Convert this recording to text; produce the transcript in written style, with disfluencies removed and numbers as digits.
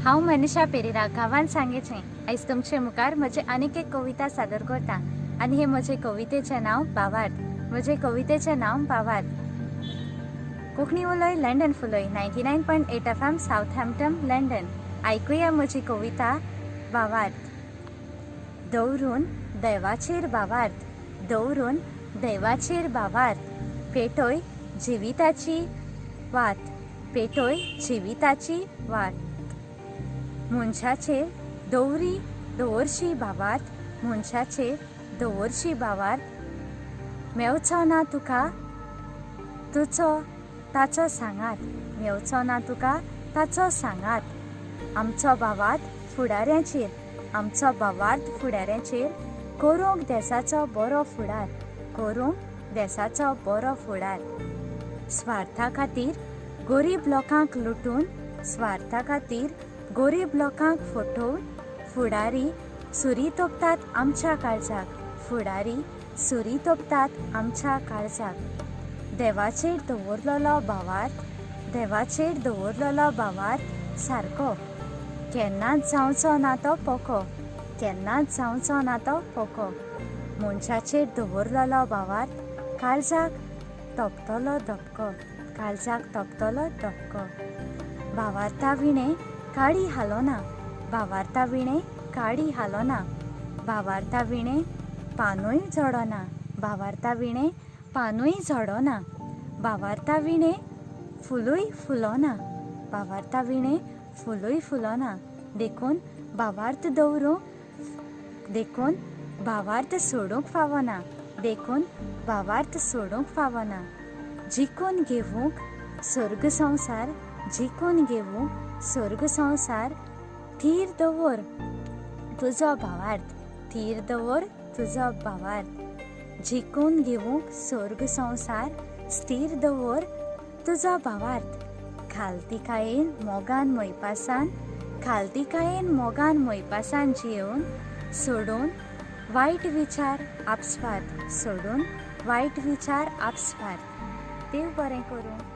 हांव मनीषा पेरेरा गांवांत सांगेचें आयज तुमचे मुखार म्हजे आनीक एक कविता सादर करता आनी हे म्हजे कवितेचें नांव भावार्थ. म्हजे कवितेचें नांव भावार्थ. कोंकणी उलोय लंडन फुलोय 99.8 FM साउथहॅम्प्टन लंडन. आयकुया म्हजी कविता भावार्थ. दवरून दैवाचेर भावार्थ, दवरून दैवाचेर भावार्थ, पेटोय जिविताची वाट, पेटोय जिविताची वाट. मनशाचेर दवरशी भावार्थ, मनशाचेर दवरशी भावार्थ. मेवचो ना तुका ताचो सांगात, मेवचो ना तुका ताचो सांगात. आमचो भावार्थ फुडाऱ्यांचेर, आमचो भावार्थ फुडाऱ्यांचेर. करूंक देशाचो बरो फुडार, करूंक देशाचो बरो फुडार. स्वार्था खातीर गरीब लोकांक लुटून, स्वार्था खातीर गरीब लोकांक फटोवन फुडारी सुरी तोपतात आमच्या काळजाक, फुडारी सुरी तोपतात आमच्या काळजाक. देवाचेर दवरलेलो भावार्थ, देवाचेर दवरलेलो भावार्थ सारको. केन्नाच जावचो ना तो पोको, केन्नाच जावचो ना तो पोको. मनशाचेर दवरलेलो भावार्थ काळजाक तोपतलो धपको, काळजाक तोपतलो धपको. भावार्था विणे काळी हालोना, भावार्था विणे काळी हालोना. भावार्था विणे पानूय झडोना, भावार्था विणे पानूय झडोना. भावार्था विणे फुलूय फुलोना, भावार्था विणे फुलूय फुलोना. देखून भावार्थ दवरूंक, देखून भावार्थ सोडूंक फावना, देखून भावार्थ सोडूंक फावना. जिखून घेवूंक स्वर्ग संवसार, जिखून घेवूंक स्वर्ग संवसार. थीर दवर तुजो भावार्थ, थीर दवर तुजो भावार्थ. जिखून घेवूंक स्वर्ग संवसार, स्थिर दवर तुजो भावार्थ. खालतिकायेन मोगान मोयपासान, खालतिकायेन मोगान मोयपासान जियेवन सोडून वायट विचार आपस्वार्थ, सोडून वायट विचार आपस्वार्थ. देव बरें करूं.